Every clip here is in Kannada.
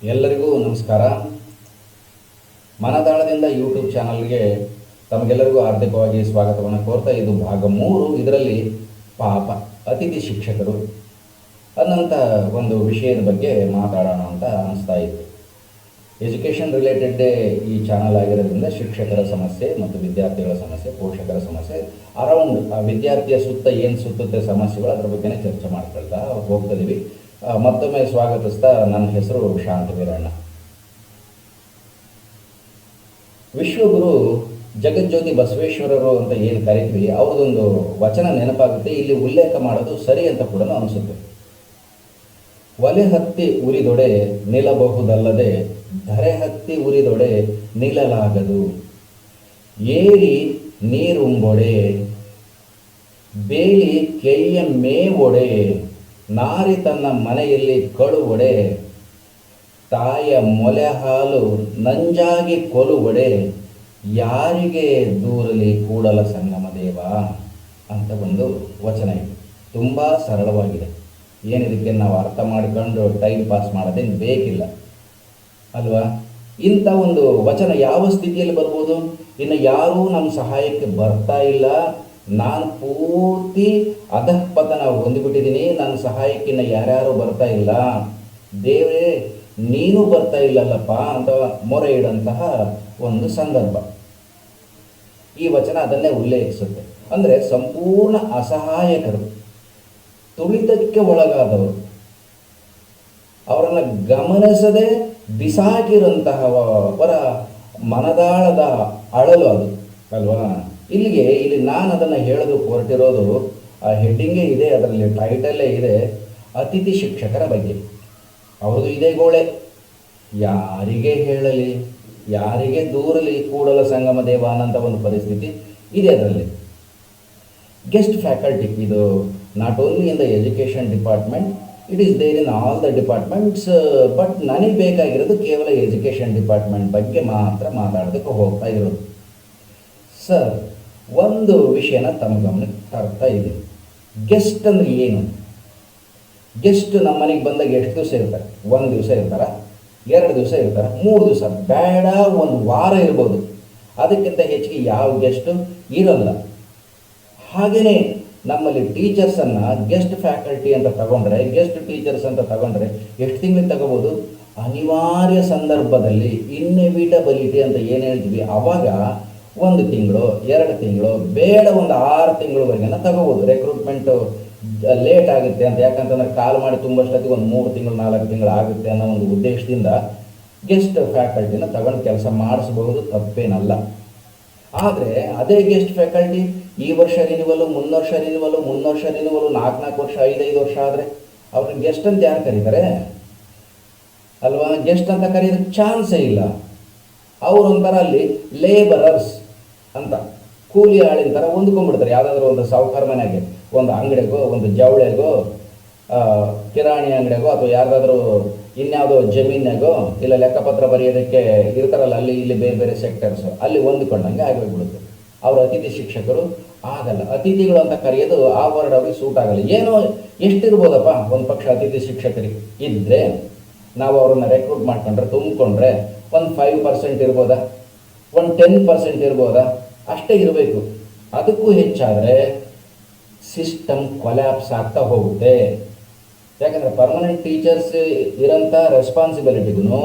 ಎಲ್ಲರಿಗೂ ನಮಸ್ಕಾರ. ಮನದಾಳದಿಂದ ಯೂಟ್ಯೂಬ್ ಚಾನಲ್ಗೆ ತಮಗೆಲ್ಲರಿಗೂ ಹಾರ್ದಿಕವಾಗಿ ಸ್ವಾಗತವನ್ನು ಕೋರ್ತಾ, ಇದು ಭಾಗ 3. ಇದರಲ್ಲಿ ಪಾಪ ಅತಿಥಿ ಶಿಕ್ಷಕರು ಅನ್ನೋಂಥ ಒಂದು ವಿಷಯದ ಬಗ್ಗೆ ಮಾತಾಡೋಣ ಅಂತ ಅನಿಸ್ತಾ ಇತ್ತು. ಎಜುಕೇಷನ್ ರಿಲೇಟೆಡ್ಡೇ ಈ ಚಾನಲ್ ಆಗಿರೋದ್ರಿಂದ ಶಿಕ್ಷಕರ ಸಮಸ್ಯೆ ಮತ್ತು ವಿದ್ಯಾರ್ಥಿಗಳ ಸಮಸ್ಯೆ, ಪೋಷಕರ ಸಮಸ್ಯೆ, ಅರೌಂಡ್ ಆ ವಿದ್ಯಾರ್ಥಿಯ ಸುತ್ತ ಏನು ಸುತ್ತುತ್ತೆ ಸಮಸ್ಯೆಗಳು, ಅದರ ಬಗ್ಗೆನೇ ಚರ್ಚೆ ಮಾಡ್ಕೊಳ್ತಾ ಹೋಗ್ತಿದ್ದೀವಿ. ಮತ್ತೊಮ್ಮೆ ಸ್ವಾಗತಿಸ್ತಾ, ನನ್ನ ಹೆಸರು ಶಾಂತವೀರಣ್ಣ. ವಿಶ್ವಗುರು ಜಗಜ್ಯೋತಿ ಬಸವೇಶ್ವರರು ಅಂತ ಏನು ಕರಿತೀವಿ, ಅವ್ರದ್ದೊಂದು ವಚನ ನೆನಪಾಗುತ್ತೆ. ಇಲ್ಲಿ ಉಲ್ಲೇಖ ಮಾಡೋದು ಸರಿ ಅಂತ ಕೂಡ ಅನಿಸುತ್ತೆ. ಒಲೆ ಹತ್ತಿ ಉರಿದೊಡೆ ನಿಲ್ಲಬಹುದಲ್ಲದೆ ಧರೆ ಹತ್ತಿ ಉರಿದೊಡೆ ನಿಲ್ಲಲಾಗದು. ಏರಿ ನೀರುಂಬೊಡೆ ಬೇಲಿ ಕೆಯ್ಯ ಮೇವೊಡೆ ನಾರಿ ತನ್ನ ಮನೆಯಲ್ಲಿ ಕಳುವೊಡೆ ತಾಯ ಮೊಲೆ ಹಾಲು ನಂಜಾಗಿ ಕೊಲುವೊಡೆ ಯಾರಿಗೆ ದೂರಲಿ ಕೂಡಲ ಸಂಗಮ ದೇವ ಅಂತ ಒಂದು ವಚನ ಇದೆ. ತುಂಬ ಸರಳವಾಗಿದೆ. ಏನಿದಕ್ಕೆ ನಾವು ಅರ್ಥ ಮಾಡ್ಕೊಂಡು ಟೈಮ್ ಪಾಸ್ ಮಾಡೋದೇನು ಬೇಕಿಲ್ಲ ಅಲ್ವಾ? ಇಂಥ ಒಂದು ವಚನ ಯಾವ ಸ್ಥಿತಿಯಲ್ಲಿ ಬರ್ಬೋದು? ಇನ್ನು ಯಾರೂ ನಮ್ಮ ಸಹಾಯಕ್ಕೆ ಬರ್ತಾ ಇಲ್ಲ, ನಾನು ಪೂರ್ತಿ ಅಧಃಪತನ ಹೊಂದಿಬಿಟ್ಟಿದ್ದೀನಿ, ನನ್ನ ಸಹಾಯಕ್ಕಿನ್ನ ಯಾರ್ಯಾರು ಬರ್ತಾ ಇಲ್ಲ, ದೇವರೇ ನೀನು ಬರ್ತಾ ಇಲ್ಲಲ್ಲಪ್ಪ ಅಂತ ಮೊರೆ ಇಡಂತಹ ಒಂದು ಸಂದರ್ಭ. ಈ ವಚನ ಅದನ್ನೇ ಉಲ್ಲೇಖಿಸುತ್ತೆ. ಅಂದರೆ ಸಂಪೂರ್ಣ ಅಸಹಾಯಕರು, ತುಳಿತಕ್ಕೆ ಒಳಗಾದವರು, ಅವರನ್ನು ಗಮನಿಸದೆ ಬಿಸಾಕಿರಂತಹವರ ಮನದಾಳದ ಅಳಲು ಅದು ಅಲ್ವಾ? ಇಲ್ಲಿ ನಾನು ಅದನ್ನು ಹೇಳೋದು ಹೊರಟಿರೋದು, ಆ ಹೆಡ್ಡಿಂಗೇ ಇದೆ, ಅದರಲ್ಲಿ ಟೈಟಲ್ಲೇ ಇದೆ, ಅತಿಥಿ ಶಿಕ್ಷಕರ ಬಗ್ಗೆ. ಅವ್ರದ್ದು ಇದೇ ಗೋಳೆ. ಯಾರಿಗೆ ಹೇಳಲಿ, ಯಾರಿಗೆ ದೂರಲಿ ಕೂಡಲ ಸಂಗಮ ದೇವ ಅನ್ನೋಂಥ ಒಂದು ಪರಿಸ್ಥಿತಿ ಇದೆ ಅದರಲ್ಲಿ. ಗೆಸ್ಟ್ ಫ್ಯಾಕಲ್ಟಿ, ಇದು not only in the education department, it is there in all the departments. But ನನಗೆ ಬೇಕಾಗಿರೋದು ಕೇವಲ ಎಜುಕೇಷನ್ ಡಿಪಾರ್ಟ್ಮೆಂಟ್ ಬಗ್ಗೆ ಮಾತ್ರ ಮಾತಾಡೋದಕ್ಕೆ ಹೋಗ್ತಾ ಇರೋದು. ಸರ್, ಒಂದು ವಿಷಯನ ತಮ್ಮ ಗಮನಕ್ಕೆ ತರ್ತಾ ಇದ್ದೀನಿ. ಗೆಸ್ಟ್ ಅಂದರೆ ಏನು? ಗೆಸ್ಟ್ ನಮ್ಮ ಮನೆಗೆ ಬಂದಾಗ ಎಷ್ಟು ದಿವಸ ಇರ್ತಾರೆ? 1 ದಿವಸ ಇರ್ತಾರ, 2 ದಿವಸ ಇರ್ತಾರೆ, 3 ದಿವಸ, ಬೇಡ 1 ವಾರ ಇರ್ಬೋದು. ಅದಕ್ಕಿಂತ ಹೆಚ್ಚಿಗೆ ಯಾವ ಗೆಸ್ಟು ಇರೋಲ್ಲ. ಹಾಗೆಯೇ ನಮ್ಮಲ್ಲಿ ಟೀಚರ್ಸನ್ನು ಗೆಸ್ಟ್ ಫ್ಯಾಕಲ್ಟಿ ಅಂತ ತಗೊಂಡ್ರೆ, ಗೆಸ್ಟ್ ಟೀಚರ್ಸ್ ಅಂತ ತಗೊಂಡ್ರೆ ಎಷ್ಟು ತಿಂಗಳಿಗೆ ತಗೋಬೋದು? ಅನಿವಾರ್ಯ ಸಂದರ್ಭದಲ್ಲಿ ಇನ್ನೆವಿಟಬಿಲಿಟಿ ಅಂತ ಏನು ಹೇಳ್ತೀವಿ, ಆವಾಗ 1 ತಿಂಗಳು, 2 ತಿಂಗಳು, ಬೇಡ 6 ತಿಂಗಳವರೆಗೆ ತಗೋಬೋದು. ರೆಕ್ರೂಟ್ಮೆಂಟು ಲೇಟ್ ಆಗುತ್ತೆ ಅಂತ, ಯಾಕಂತಂದ್ರೆ ಕಾಲ್ ಮಾಡಿ ತುಂಬಷ್ಟೊತ್ತಿಗೆ 3 ತಿಂಗಳು 4 ತಿಂಗಳು ಆಗುತ್ತೆ ಅನ್ನೋ ಒಂದು ಉದ್ದೇಶದಿಂದ ಗೆಸ್ಟ್ ಫ್ಯಾಕಲ್ಟಿನ ತಗೊಂಡು ಕೆಲಸ ಮಾಡಿಸಬಹುದು, ತಪ್ಪೇನಲ್ಲ. ಆದರೆ ಅದೇ ಗೆಸ್ಟ್ ಫ್ಯಾಕಲ್ಟಿ ಈ ವರ್ಷ ರಿನಿವಲು, ಮುನ್ನ ವರ್ಷ ರಿನಿವಲು, 4 ವರ್ಷ, 5 ವರ್ಷ ಆದರೆ ಅವ್ರಿಗೆ ಗೆಸ್ಟ್ ಅಂತ ಯಾರು ಕರೀತಾರೆ ಅಲ್ವಾ? ಗೆಸ್ಟ್ ಅಂತ ಕರೆಯೋದಕ್ಕೆ ಚಾನ್ಸೇ ಇಲ್ಲ. ಅವರೊಂಥರ ಅಲ್ಲಿ ಲೇಬರರ್ಸ್ ಅಂತ, ಕೂಲಿ ಆಳಿನ ಥರ ಹೊಂದ್ಕೊಂಡ್ಬಿಡ್ತಾರೆ. ಯಾವುದಾದ್ರೂ ಒಂದು ಸಾಹುಕಾರ ಮನೆಗೆ, ಒಂದು ಅಂಗಡಿಗೋ, ಒಂದು ಜವಳಿಗೋ, ಕಿರಾಣಿ ಅಂಗಡಿಗೋ, ಅಥವಾ ಯಾರ್ದಾದ್ರೂ ಇನ್ಯಾವುದೋ ಜಮೀನಾಗೋ, ಇಲ್ಲ ಲೆಕ್ಕಪತ್ರ ಬರೆಯೋದಕ್ಕೆ ಇರ್ತಾರಲ್ಲ, ಅಲ್ಲಿ ಇಲ್ಲಿ ಬೇರೆ ಬೇರೆ ಸೆಕ್ಟರ್ಸು, ಅಲ್ಲಿ ಹೊಂದ್ಕೊಂಡಂಗೆ ಆಗೋಗ್ಬಿಡುತ್ತೆ. ಅವರು ಅತಿಥಿ ಶಿಕ್ಷಕರು ಆಗಲ್ಲ. ಅತಿಥಿಗಳು ಅಂತ ಕರೆಯೋದು ಆ ವರ್ಡ್ ಅವ್ರಿಗೆ ಸೂಟ್ ಆಗಲ್ಲ. ಏನೋ ಎಷ್ಟಿರ್ಬೋದಪ್ಪ ಒಂದು ಪಕ್ಷ ಅತಿಥಿ ಶಿಕ್ಷಕರಿಗೆ ಇದ್ದರೆ, ನಾವು ಅವ್ರನ್ನ ರೆಕ್ರೂಟ್ ಮಾಡ್ಕೊಂಡ್ರೆ, ತುಂಬಿಕೊಂಡ್ರೆ ಒಂದು 5% ಇರ್ಬೋದಾ, ಒಂದು 10% ಇರ್ಬೋದಾ? ಅಷ್ಟೇ ಇರಬೇಕು. ಅದಕ್ಕೂ ಹೆಚ್ಚಾದರೆ ಸಿಸ್ಟಮ್ ಕೊಲ್ಯಾಪ್ಸ್ ಆಗ್ತಾ ಹೋಗುತ್ತೆ. ಯಾಕಂದರೆ ಪರ್ಮನೆಂಟ್ ಟೀಚರ್ಸ್ ಇರೋಂಥ ರೆಸ್ಪಾನ್ಸಿಬಿಲಿಟಿಗೂ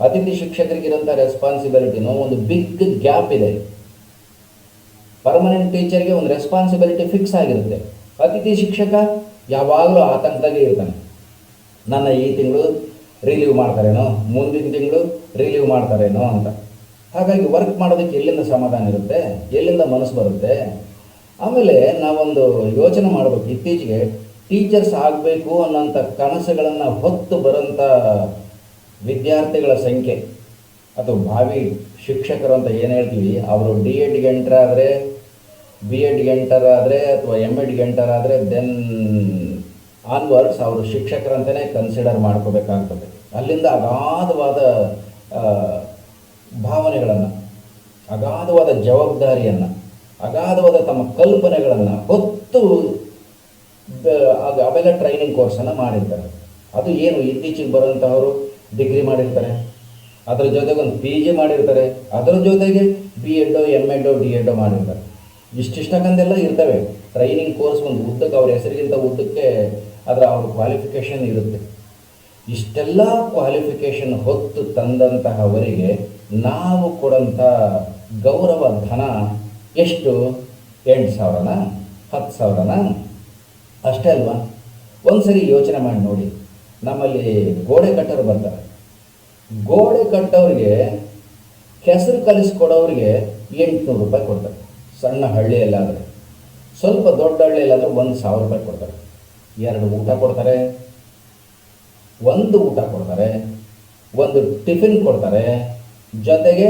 ಅತಿಥಿ ಶಿಕ್ಷಕರಿಗಿರೋಂಥ ರೆಸ್ಪಾನ್ಸಿಬಿಲಿಟಿನೂ ಒಂದು ಬಿಗ್ ಗ್ಯಾಪ್ ಇದೆ. ಪರ್ಮನೆಂಟ್ ಟೀಚರ್ಗೆ ಒಂದು ರೆಸ್ಪಾನ್ಸಿಬಿಲಿಟಿ ಫಿಕ್ಸ್ ಆಗಿರುತ್ತೆ. ಅತಿಥಿ ಶಿಕ್ಷಕ ಯಾವಾಗಲೂ ಆತಂಕದಾಗೆ ಇರ್ತಾನೆ. ನನ್ನ ಈ ತಿಂಗಳು ರಿಲೀವ್ ಮಾಡ್ತಾರೇನೋ, ಮುಂದಿನ ತಿಂಗಳು ರಿಲೀವ್ ಮಾಡ್ತಾರೇನೋ ಅಂತ. ಹಾಗಾಗಿ ವರ್ಕ್ ಮಾಡೋದಕ್ಕೆ ಎಲ್ಲಿಂದ ಸಮಾಧಾನ ಇರುತ್ತೆ, ಎಲ್ಲಿಂದ ಮನಸ್ಸು ಬರುತ್ತೆ? ಆಮೇಲೆ ನಾವೊಂದು ಯೋಚನೆ ಮಾಡಬೇಕು. ಇತ್ತೀಚೆಗೆ ಟೀಚರ್ಸ್ ಆಗಬೇಕು ಅನ್ನೋಂಥ ಕನಸುಗಳನ್ನು ಹೊತ್ತು ಬರೋಂಥ ವಿದ್ಯಾರ್ಥಿಗಳ ಸಂಖ್ಯೆ, ಅಥವಾ ಭಾವಿ ಶಿಕ್ಷಕರು ಅಂತ ಏನು ಹೇಳ್ತೀವಿ, ಅವರು ಡಿ.ಎಡ್ಗೆ ಎಂಟರ್ ಆದರೆ, ಬಿ.ಎಡ್ಗೆ ಎಂಟರ್ ಆದರೆ, ಅಥವಾ ಎಮ್.ಎಡ್ಗೆ ಎಂಟರ್ ಆದರೆ, ದೆನ್ ಆನ್ವರ್ಡ್ಸ್ ಅವರು ಶಿಕ್ಷಕರಂತಲೇ ಕನ್ಸಿಡರ್ ಮಾಡ್ಕೋಬೇಕಾಗ್ತದೆ. ಅಲ್ಲಿಂದ ಅಗಾಧವಾದ ಭಾವನೆಗಳನ್ನು, ಅಗಾಧವಾದ ಜವಾಬ್ದಾರಿಯನ್ನು, ಅಗಾಧವಾದ ತಮ್ಮ ಕಲ್ಪನೆಗಳನ್ನು ಹೊತ್ತು ಅವೆಲ್ಲ ಟ್ರೈನಿಂಗ್ ಕೋರ್ಸನ್ನು ಮಾಡಿರ್ತಾರೆ. ಅದು ಏನು ಇತ್ತೀಚೆಗೆ ಬರುವಂಥವರು ಡಿಗ್ರಿ ಮಾಡಿರ್ತಾರೆ, ಅದರ ಜೊತೆಗೆ ಒಂದು ಪಿ ಜಿ ಮಾಡಿರ್ತಾರೆ, ಅದರ ಜೊತೆಗೆ ಬಿ ಎಡ್ಡೋ ಎಮ್ ಎಡ್ಡೋ ಡಿ ಎಡ್ಡೋ ಮಾಡಿರ್ತಾರೆ. ಇಷ್ಟಿಷ್ಟಕ್ಕಂದೆಲ್ಲ ಇರ್ತವೆ. ಟ್ರೈನಿಂಗ್ ಕೋರ್ಸ್ ಒಂದು ಉದ್ದಕ್ಕೆ ಅವ್ರ ಹೆಸರಿಗಿಂತ ಉದ್ದಕ್ಕೆ ಅವ್ರ ಕ್ವಾಲಿಫಿಕೇಷನ್ ಇರುತ್ತೆ. ಇಷ್ಟೆಲ್ಲ ಕ್ವಾಲಿಫಿಕೇಷನ್ ಹೊತ್ತು ತಂದಂತಹವರಿಗೆ ನಾವು ಕೊಡೋಂಥ ಗೌರವ ಧನ ಎಷ್ಟು? 8,000ನ 10,000ನ? ಅಷ್ಟೇ ಅಲ್ವಾ? ಒಂದು ಸರಿ ಯೋಚನೆ ಮಾಡಿ ನೋಡಿ. ನಮ್ಮಲ್ಲಿ ಗೋಡೆ ಕಟ್ಟೋರು ಬರ್ತಾರೆ, ಗೋಡೆ ಕಟ್ಟೋರಿಗೆ ಕೆಸರು ಕಲಿಸ್ಕೊಡೋರಿಗೆ 800 ರೂಪಾಯಿ ಕೊಡ್ತಾರೆ. ಸಣ್ಣ ಹಳ್ಳಿಯಲ್ಲಾದರೆ, ಸ್ವಲ್ಪ ದೊಡ್ಡ ಹಳ್ಳಿಯಲ್ಲಾದರೆ 1,000 ರೂಪಾಯಿ ಕೊಡ್ತಾರೆ. 2 ಊಟ ಕೊಡ್ತಾರೆ, ಒಂದು ಊಟ ಕೊಡ್ತಾರೆ, ಒಂದು ಟಿಫಿನ್ ಕೊಡ್ತಾರೆ, ಜೊತೆಗೆ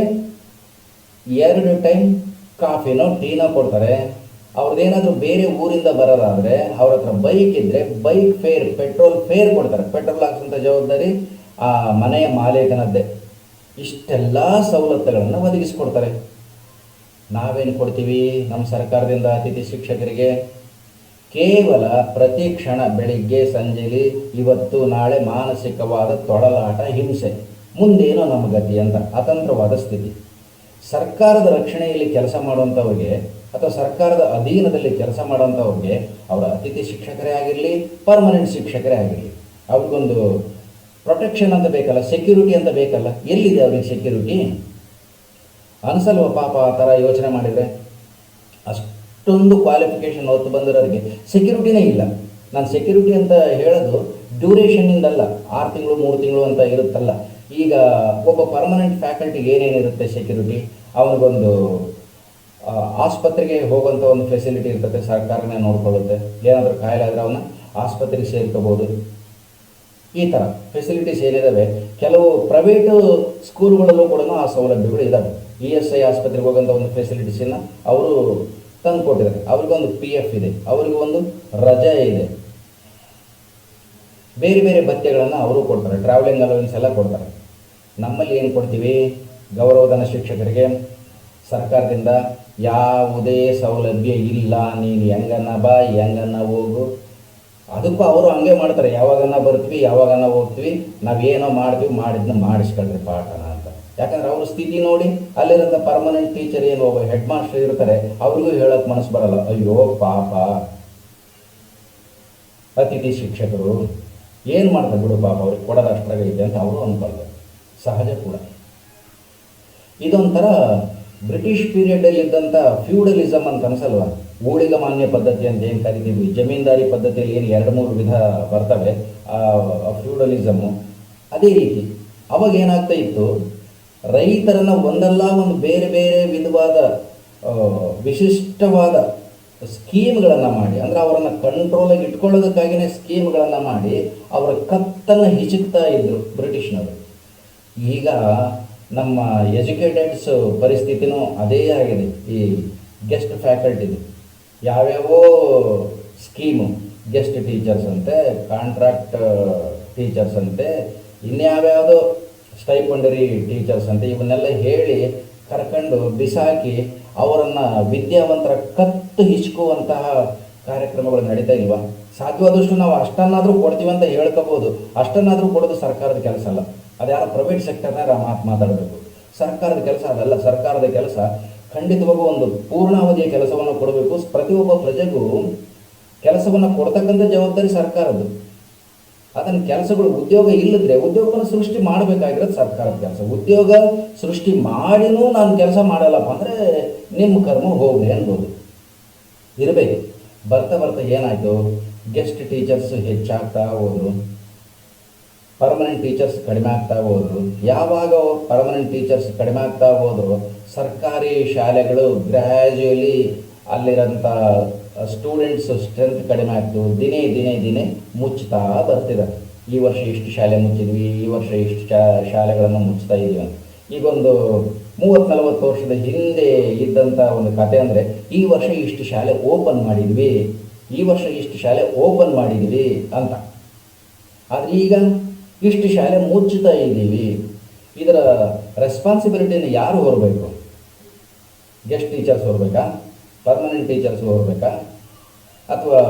2 ಟೈಮ್ ಕಾಫಿನೋ ಟೀನೋ ಕೊಡ್ತಾರೆ. ಅವ್ರದ್ದೇನಾದರೂ ಬೇರೆ ಊರಿಂದ ಬರೋದಾದರೆ ಅವ್ರ ಹತ್ರ ಬೈಕ್ ಇದ್ದರೆ ಬೈಕ್ ಫೇರ್, ಪೆಟ್ರೋಲ್ ಫೇರ್ ಕೊಡ್ತಾರೆ. ಪೆಟ್ರೋಲ್ ಹಾಕ್ಸೋಂಥ ಜವಾಬ್ದಾರಿ ಆ ಮನೆಯ ಮಾಲೀಕನದ್ದೇ. ಇಷ್ಟೆಲ್ಲ ಸವಲತ್ತುಗಳನ್ನು ಒದಗಿಸ್ಕೊಡ್ತಾರೆ. ನಾವೇನು ಕೊಡ್ತೀವಿ ನಮ್ಮ ಸರ್ಕಾರದಿಂದ ಅತಿಥಿ ಶಿಕ್ಷಕರಿಗೆ? ಕೇವಲ ಪ್ರತಿ ಕ್ಷಣ ಬೆಳಿಗ್ಗೆ ಸಂಜೆಲಿ ಇವತ್ತು ನಾಳೆ ಮಾನಸಿಕವಾದ ತೊಳಲಾಟ, ಹಿಂಸೆ, ಮುಂದೇನೋ ನಮ್ಮ ಗತಿ ಅಂತ ಅತಂತ್ರವಾದ ಸ್ಥಿತಿ. ಸರ್ಕಾರದ ರಕ್ಷಣೆಯಲ್ಲಿ ಕೆಲಸ ಮಾಡುವಂಥವ್ರಿಗೆ ಅಥವಾ ಸರ್ಕಾರದ ಅಧೀನದಲ್ಲಿ ಕೆಲಸ ಮಾಡೋಂಥವ್ರಿಗೆ ಅವರ ಅತಿಥಿ ಶಿಕ್ಷಕರೇ ಆಗಿರಲಿ, ಪರ್ಮನೆಂಟ್ ಶಿಕ್ಷಕರೇ ಆಗಿರಲಿ, ಅವ್ರಿಗೊಂದು ಪ್ರೊಟೆಕ್ಷನ್ ಅಂತ ಬೇಕಲ್ಲ, ಸೆಕ್ಯೂರಿಟಿ ಅಂತ ಬೇಕಲ್ಲ. ಎಲ್ಲಿದೆ ಅವ್ರಿಗೆ ಸೆಕ್ಯೂರಿಟಿ? ಅನಿಸಲ್ವ ಪಾಪ ಆ ಥರ ಯೋಚನೆ ಮಾಡಿದರೆ? ಅಷ್ಟೊಂದು ಕ್ವಾಲಿಫಿಕೇಷನ್ ಹೊತ್ತು ಬಂದಿರೋರಿಗೆ ಸೆಕ್ಯೂರಿಟಿನೇ ಇಲ್ಲ. ನಾನು ಸೆಕ್ಯೂರಿಟಿ ಅಂತ ಹೇಳೋದು ಡ್ಯೂರೇಷನ್ನಿಂದಲ್ಲ, 6 ತಿಂಗಳು 3 ತಿಂಗಳು ಅಂತ ಇರುತ್ತಲ್ಲ. ಈಗ ಒಬ್ಬ ಪರ್ಮನೆಂಟ್ ಫ್ಯಾಕಲ್ಟಿಗೆ ಏನೇನಿರುತ್ತೆ ಸೆಕ್ಯೂರಿಟಿ? ಅವನಿಗೊಂದು ಆಸ್ಪತ್ರೆಗೆ ಹೋಗುವಂಥ ಒಂದು ಫೆಸಿಲಿಟಿ ಇರ್ತದೆ, ಸರ್ಕಾರನೇ ನೋಡ್ಕೊಳ್ಳುತ್ತೆ. ಏನಾದರೂ ಕಾಯಿಲೆ ಆದರೆ ಅವನ್ನ ಆಸ್ಪತ್ರೆಗೆ ಸೇರ್ಕೋಬೋದು. ಈ ಥರ ಫೆಸಿಲಿಟೀಸ್ ಏನಿದ್ದಾವೆ, ಕೆಲವು ಪ್ರೈವೇಟು ಸ್ಕೂಲ್ಗಳಲ್ಲೂ ಕೂಡ ಆ ಸೌಲಭ್ಯಗಳು ಇದ್ದಾವೆ. ESI ಆಸ್ಪತ್ರೆಗೆ ಹೋಗೋಂಥ ಒಂದು ಫೆಸಿಲಿಟೀಸನ್ನು ಅವರು ತಂದು ಕೊಟ್ಟಿದ್ದಾರೆ. ಅವ್ರಿಗೊಂದು PF ಇದೆ, ಅವ್ರಿಗೆ ಒಂದು ರಜೆ ಇದೆ, ಬೇರೆ ಬೇರೆ ಭತ್ಯೆಗಳನ್ನು ಅವರು ಕೊಡ್ತಾರೆ, ಟ್ರಾವೆಲಿಂಗ್ ಅಲವೆನ್ಸ್ ಎಲ್ಲ ಕೊಡ್ತಾರೆ. ನಮ್ಮಲ್ಲಿ ಏನು ಕೊಡ್ತೀವಿ? ಗೌರವಧನ ಶಿಕ್ಷಕರಿಗೆ ಸರ್ಕಾರದಿಂದ ಯಾವುದೇ ಸೌಲಭ್ಯ ಇಲ್ಲ. ನೀನು ಹೆಂಗನ್ನ ಬಾ, ಹೆಂಗನ್ನ ಹೋಗು. ಅದಕ್ಕೂ ಅವರು ಹಂಗೆ ಮಾಡ್ತಾರೆ. ಯಾವಾಗನ್ನ ಬರ್ತೀವಿ, ಯಾವಾಗನ್ನ ಹೋಗ್ತೀವಿ, ನಾವೇನೋ ಮಾಡ್ತೀವಿ, ಮಾಡಿದ್ನ ಮಾಡಿಸ್ಕೊಳ್ರಿ ಪಾಠನ ಅಂತ. ಯಾಕಂದ್ರೆ ಅವ್ರ ಸ್ಥಿತಿ ನೋಡಿ, ಅಲ್ಲಿರೋಂಥ ಪರ್ಮನೆಂಟ್ ಟೀಚರ್ ಏನು ಒಬ್ಬ ಹೆಡ್ ಮಾಸ್ಟರ್ ಇರ್ತಾರೆ, ಅವ್ರಿಗೂ ಹೇಳೋಕ್ಕೆ ಮನಸ್ಸು ಬರಲ್ಲ. ಅಯ್ಯೋ ಪಾಪ ಅತಿಥಿ ಶಿಕ್ಷಕರು ಏನು ಮಾಡ್ತಾರೆ ಬಿಡು, ಪಾಪ ಅವ್ರಿಗೆ ಕೊಡೋದು ಅಷ್ಟಾಗೈತೆ ಅಂತ ಅವರು ಅಂದ್ಕೊಳ್ತಾರೆ. ಸಹಜ ಕೂಡ. ಇದೊಂಥರ ಬ್ರಿಟಿಷ್ ಪೀರಿಯಡಲ್ಲಿದ್ದಂಥ ಫ್ಯೂಡಲಿಸಮ್ ಅಂತ ಅನಿಸಲ್ವ? ಊಳಿಗ ಮಾನ್ಯ ಪದ್ಧತಿ ಅಂತ ಏನು ಕರಿತೀವಿ, ಜಮೀನ್ದಾರಿ ಪದ್ಧತಿಯಲ್ಲಿ ಏನು 2-3 ವಿಧ ಬರ್ತವೆ, ಫ್ಯೂಡಲಿಸಮ್ಮು ಅದೇ ರೀತಿ. ಅವಾಗ ಏನಾಗ್ತಾ ಇತ್ತು, ರೈತರನ್ನು ಒಂದಲ್ಲ ಒಂದು ಬೇರೆ ಬೇರೆ ವಿಧವಾದ ವಿಶಿಷ್ಟವಾದ ಸ್ಕೀಮ್ಗಳನ್ನು ಮಾಡಿ, ಅಂದರೆ ಅವರನ್ನು ಕಂಟ್ರೋಲಾಗಿ ಇಟ್ಕೊಳ್ಳೋದಕ್ಕಾಗಿಯೇ ಸ್ಕೀಮ್ಗಳನ್ನು ಮಾಡಿ ಅವರ ಕತ್ತನ್ನು ಹಿಚುಕ್ತಾ ಇದ್ದರು ಬ್ರಿಟಿಷ್ನವರು. ಈಗ ನಮ್ಮ ಎಜುಕೇಟೆಡ್ಸ್ ಪರಿಸ್ಥಿತಿನೂ ಅದೇ ಆಗಿದೆ. ಈ ಗೆಸ್ಟ್ ಫ್ಯಾಕಲ್ಟಿದು ಯಾವ್ಯಾವೋ ಸ್ಕೀಮು, ಗೆಸ್ಟ್ ಟೀಚರ್ಸ್ ಅಂತೆ, ಕಾಂಟ್ರಾಕ್ಟ್ ಟೀಚರ್ಸ್ ಅಂತೆ, ಇನ್ಯಾವ್ಯಾವುದೋ ಸ್ಟೈಪಂಡರಿ ಟೀಚರ್ಸ್ ಅಂತೆ, ಇವನ್ನೆಲ್ಲ ಹೇಳಿ ಕರ್ಕೊಂಡು ಬಿಸಾಕಿ ಅವರನ್ನು ವಿದ್ಯಾವಂತರ ಕತ್ತು ಹಿಚ್ಕುವಂತಹ ಕಾರ್ಯಕ್ರಮಗಳು ನಡೀತಾ ಇಲ್ವಾ? ಸಾಧ್ಯವಾದಷ್ಟು ನಾವು ಅಷ್ಟನ್ನಾದರೂ ಕೊಡ್ತೀವಿ ಅಂತ ಹೇಳ್ಕೋಬೋದು. ಅಷ್ಟನ್ನಾದರೂ ಕೊಡೋದು ಸರ್ಕಾರದ ಕೆಲಸ ಅಲ್ಲ, ಅದು ಯಾರೋ ಪ್ರೈವೇಟ್ ಸೆಕ್ಟರ್ನಾಗ ಮಾತಾಡಬೇಕು. ಸರ್ಕಾರದ ಕೆಲಸ ಅದಲ್ಲ. ಸರ್ಕಾರದ ಕೆಲಸ ಖಂಡಿತವಾಗೂ ಒಂದು ಪೂರ್ಣಾವಧಿಯ ಕೆಲಸವನ್ನು ಕೊಡಬೇಕು. ಪ್ರತಿಯೊಬ್ಬ ಪ್ರಜೆಗೂ ಕೆಲಸವನ್ನು ಕೊಡ್ತಕ್ಕಂಥ ಜವಾಬ್ದಾರಿ ಸರ್ಕಾರದ್ದು. ಅದನ್ನು ಕೆಲಸಗಳು ಉದ್ಯೋಗ ಇಲ್ಲದ್ರೆ ಉದ್ಯೋಗವನ್ನು ಸೃಷ್ಟಿ ಮಾಡಬೇಕಾಗಿರೋದು ಸರ್ಕಾರದ ಕೆಲಸ. ಉದ್ಯೋಗ ಸೃಷ್ಟಿ ಮಾಡಿನೂ ನಾನು ಕೆಲಸ ಮಾಡಲ್ಲಪ್ಪ ಅಂದರೆ ನಿಮ್ಮ ಕರ್ಮ ಹೋಗಿ ಅನ್ಬೋದು ಇರಬೇಕು. ಬರ್ತಾ ಬರ್ತಾ ಏನಾಯಿತು, ಗೆಸ್ಟ್ ಟೀಚರ್ಸ್ ಹೆಚ್ಚಾಗ್ತಾ ಹೋದರು, ಪರ್ಮನೆಂಟ್ ಟೀಚರ್ಸ್ ಕಡಿಮೆ ಆಗ್ತಾ ಹೋದರು. ಯಾವಾಗ ಪರ್ಮನೆಂಟ್ ಟೀಚರ್ಸ್ ಕಡಿಮೆ ಆಗ್ತಾ ಹೋದರು, ಸರ್ಕಾರಿ ಶಾಲೆಗಳು ಗ್ರ್ಯಾಜುಯಲಿ ಅಲ್ಲಿರೋಂಥ ಸ್ಟೂಡೆಂಟ್ಸ್ ಸ್ಟ್ರೆಂತ್ ಕಡಿಮೆ ಆಗ್ತು. ದಿನೇ ದಿನೇ ದಿನೇ ಮುಚ್ತಾ ಬರ್ತಿದ್ದಾರೆ. ಈ ವರ್ಷ ಇಷ್ಟು ಶಾಲೆ ಮುಚ್ಚಿದ್ವಿ, ಈ ವರ್ಷ ಇಷ್ಟು ಶಾಲೆಗಳನ್ನು ಮುಚ್ತಾ ಇದ್ದೀವಿ ಅಂತ. ಈಗೊಂದು 30-40 ವರ್ಷದ ಹಿಂದೆ ಇದ್ದಂಥ ಒಂದು ಕತೆ ಅಂದರೆ, ಈ ವರ್ಷ ಇಷ್ಟು ಶಾಲೆ ಓಪನ್ ಮಾಡಿದ್ವಿ, ಈ ವರ್ಷ ಇಷ್ಟು ಶಾಲೆ ಓಪನ್ ಮಾಡಿದ್ವಿ ಅಂತ. ಆದರೆ ಈಗ ಇಷ್ಟು ಶಾಲೆ ಮುಚ್ಚುತ್ತಾ ಇದ್ದೀವಿ. ಇದರ ರೆಸ್ಪಾನ್ಸಿಬಿಲಿಟಿನ ಯಾರು ಹೊರಬೇಕು? ಗೆಸ್ಟ್ ಟೀಚರ್ಸ್ ಹೊರಬೇಕಾ? ಪರ್ಮನೆಂಟ್ ಟೀಚರ್ಸ್ ಹೊರಬೇಕಾ? ಅಥವಾ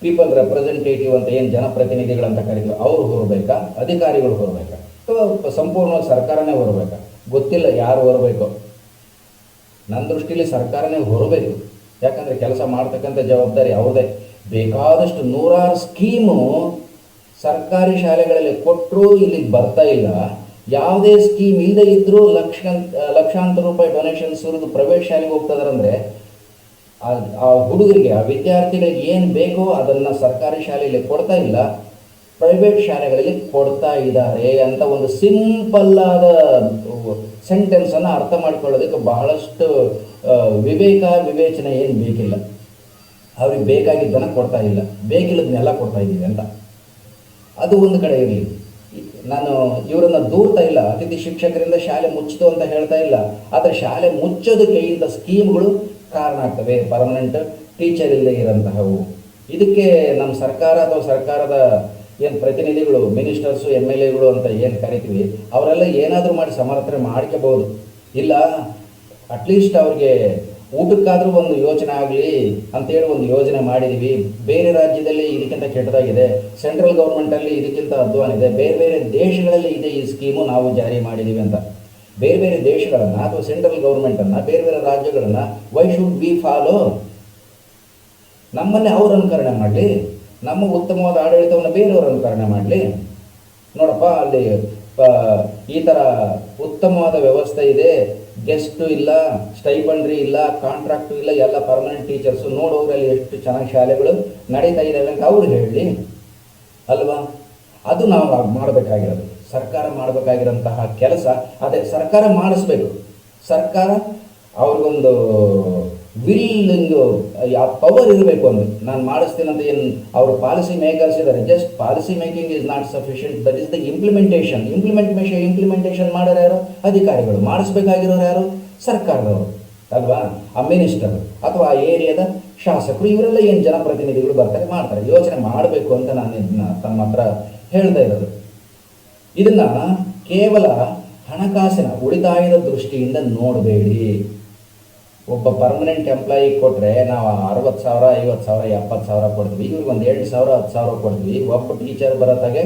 ಪೀಪಲ್ ರೆಪ್ರೆಸೆಂಟೇಟಿವ್ ಅಂತ ಏನು ಜನಪ್ರತಿನಿಧಿಗಳಂತ ಕರಿತೀವಿ ಅವರು ಹೊರಬೇಕಾ? ಅಧಿಕಾರಿಗಳು ಹೊರಬೇಕಾ? ಅಥವಾ ಸಂಪೂರ್ಣವಾಗಿ ಸರ್ಕಾರನೇ ಹೊರಬೇಕಾ? ಗೊತ್ತಿಲ್ಲ ಯಾರು ಹೊರಬೇಕು. ನನ್ನ ದೃಷ್ಟಿಯಲ್ಲಿ ಸರ್ಕಾರನೇ ಹೊರಬೇಕು. ಯಾಕಂದರೆ ಕೆಲಸ ಮಾಡ್ತಕ್ಕಂಥ ಜವಾಬ್ದಾರಿ ಅವ್ರದ್ದೇ. ಬೇಕಾದಷ್ಟು ನೂರಾರು ಸ್ಕೀಮು ಸರ್ಕಾರಿ ಶಾಲೆಗಳಲ್ಲಿ ಕೊಟ್ಟರೂ ಇಲ್ಲಿಗೆ ಬರ್ತಾ ಇಲ್ಲ. ಯಾವುದೇ ಸ್ಕೀಮ್ ಇಲ್ಲದೆ ಇದ್ದರೂ ಲಕ್ಷಾಂತರ ರೂಪಾಯಿ ಡೊನೇಷನ್ ಸುರಿದು ಪ್ರೈವೇಟ್ ಶಾಲೆಗೆ ಹೋಗ್ತದಾರಂದರೆ ಆ ಹುಡುಗರಿಗೆ, ಆ ವಿದ್ಯಾರ್ಥಿಗಳಿಗೆ ಏನು ಬೇಕೋ ಅದನ್ನು ಸರ್ಕಾರಿ ಶಾಲೆಯಲ್ಲಿ ಕೊಡ್ತಾ ಇಲ್ಲ, ಪ್ರೈವೇಟ್ ಶಾಲೆಗಳಲ್ಲಿ ಕೊಡ್ತಾ ಇದ್ದಾರೆ ಅಂತ ಒಂದು ಸಿಂಪಲ್ ಆದ ಸೆಂಟೆನ್ಸನ್ನು ಅರ್ಥ ಮಾಡ್ಕೊಳ್ಳೋದಕ್ಕೆ ಬಹಳಷ್ಟು ವಿವೇಚನೆ ಏನು ಬೇಕಿಲ್ಲ. ಅವ್ರಿಗೆ ಬೇಕಾಗಿದ್ದನ್ನು ಕೊಡ್ತಾ ಇಲ್ಲ, ಬೇಕಿಲ್ಲದನ್ನೆಲ್ಲ ಕೊಡ್ತಾ ಇದ್ದೀವಿ ಅಂತ. ಅದು ಒಂದು ಕಡೆ ಇರಲಿ. ನಾನು ಇವರನ್ನು ದೂರ್ತಾ ಇಲ್ಲ, ಅತಿಥಿ ಶಿಕ್ಷಕರಿಂದ ಶಾಲೆ ಮುಚ್ಚಿತು ಅಂತ ಹೇಳ್ತಾ ಇಲ್ಲ. ಆದರೆ ಶಾಲೆ ಮುಚ್ಚೋದಕ್ಕೆ ಇಂಥ ಸ್ಕೀಮ್ಗಳು ಕಾರಣ ಆಗ್ತವೆ, ಪರ್ಮನೆಂಟ್ ಟೀಚರ್ ಇಲ್ಲದೆ ಇರೋಂತಹವು. ಇದಕ್ಕೆ ನಮ್ಮ ಸರ್ಕಾರ ಅಥವಾ ಸರ್ಕಾರದ ಏನು ಪ್ರತಿನಿಧಿಗಳು, ಮಿನಿಸ್ಟರ್ಸು, MLAಗಳು ಅಂತ ಏನು ಕರಿತೀವಿ, ಅವರೆಲ್ಲ ಏನಾದರೂ ಮಾಡಿ ಸಮರ್ಥನೆ ಮಾಡ್ಕೋಬೋದು. ಇಲ್ಲ ಅಟ್ಲೀಸ್ಟ್ ಅವ್ರಿಗೆ ಊಟಕ್ಕಾದರೂ ಒಂದು ಯೋಚನೆ ಆಗಲಿ ಅಂತೇಳಿ ಒಂದು ಯೋಜನೆ ಮಾಡಿದ್ದೀವಿ. ಬೇರೆ ರಾಜ್ಯದಲ್ಲಿ ಇದಕ್ಕಿಂತ ಕೆಟ್ಟದಾಗಿದೆ, ಸೆಂಟ್ರಲ್ ಗೌರ್ಮೆಂಟಲ್ಲಿ ಇದಕ್ಕಿಂತ ಅಧ್ವಾನಿದೆ, ಬೇರೆ ಬೇರೆ ದೇಶಗಳಲ್ಲಿ ಇದೆ ಈ ಸ್ಕೀಮು, ನಾವು ಜಾರಿ ಮಾಡಿದ್ದೀವಿ ಅಂತ. ಬೇರೆ ಬೇರೆ ದೇಶಗಳನ್ನು ಅಥವಾ ಸೆಂಟ್ರಲ್ ಗೌರ್ಮೆಂಟನ್ನು, ಬೇರೆ ಬೇರೆ ರಾಜ್ಯಗಳನ್ನು ವೈ ಶುಡ್ ವಿ ಫಾಲೋ? ನಮ್ಮನ್ನೇ ಅವರು ಅನುಕರಣೆ ಮಾಡಲಿ, ನಮ್ಮ ಉತ್ತಮವಾದ ಆಡಳಿತವನ್ನು ಬೇರೆಯವರು ಅನುಕರಣೆ ಮಾಡಲಿ. ನೋಡಪ್ಪ, ಅಲ್ಲಿ ಈ ಥರ ಉತ್ತಮವಾದ ವ್ಯವಸ್ಥೆ ಇದೆ, ಗೆಸ್ಟು ಇಲ್ಲ, ಸ್ಟೈಪಂಡ್ರಿ ಇಲ್ಲ, ಕಾಂಟ್ರಾಕ್ಟು ಇಲ್ಲ, ಎಲ್ಲ ಪರ್ಮನೆಂಟ್ ಟೀಚರ್ಸು, ನೋಡೋರಲ್ಲಿ ಎಷ್ಟು ಚೆನ್ನಾಗಿ ಶಾಲೆಗಳು ನಡೀತಾ ಇದ್ದಾವೆ ಅಂತ ಅವ್ರು ಹೇಳಲಿ ಅಲ್ವಾ? ಅದು ನಾವು ಮಾಡಬೇಕಾಗಿರೋದು. ಸರ್ಕಾರ ಮಾಡಬೇಕಾಗಿರೋಂತಹ ಕೆಲಸ ಅದೇ. ಸರ್ಕಾರ ಮಾಡಿಸ್ಬೇಕು. ಸರ್ಕಾರ ಅವ್ರಿಗೊಂದು ವಿಲ್ಲಿಂಗು ಪವರ್ ಇರಬೇಕು. ಒಂದು ನಾನು ಮಾಡಿಸ್ತೀನಿ ಅಂತ ಏನು ಅವರು ಪಾಲಿಸಿ ಮೇಕರ್ಸ್ ಇದ್ದಾರೆ. Just policy making is not sufficient, that is the implementation ಮಾಡೋರು ಯಾರು? ಅಧಿಕಾರಿಗಳು. ಮಾಡಿಸ್ಬೇಕಾಗಿರೋರು ಯಾರು? ಸರ್ಕಾರದವರು ಅಲ್ವಾ? ಆ ಮಿನಿಸ್ಟರ್ ಅಥವಾ ಆ ಏರಿಯಾದ ಶಾಸಕರು, ಇವರೆಲ್ಲ ಏನು ಜನಪ್ರತಿನಿಧಿಗಳು ಬರ್ತಾರೆ, ಮಾಡ್ತಾರೆ. ಯೋಚನೆ ಮಾಡಬೇಕು ಅಂತ ನಾನು ಇದನ್ನ ತಮ್ಮ ಹತ್ರ ಹೇಳ್ತಾ ಇರೋದು. ಇದನ್ನು ಕೇವಲ ಹಣಕಾಸಿನ ಉಳಿತಾಯದ ದೃಷ್ಟಿಯಿಂದ ನೋಡಬೇಡಿ. ಒಬ್ಬ ಪರ್ಮನೆಂಟ್ ಎಂಪ್ಲಾಯಿ ಕೊಟ್ಟರೆ ನಾವು 60,000, 50,000, 70,000 ಕೊಡ್ತೀವಿ. ಇವ್ರಿಗೆ ಒಂದು 8,000, 10,000 ಕೊಡ್ತೀವಿ. ಒಬ್ಬ ಟೀಚರ್ ಬರೋತ್ತಾಗೆ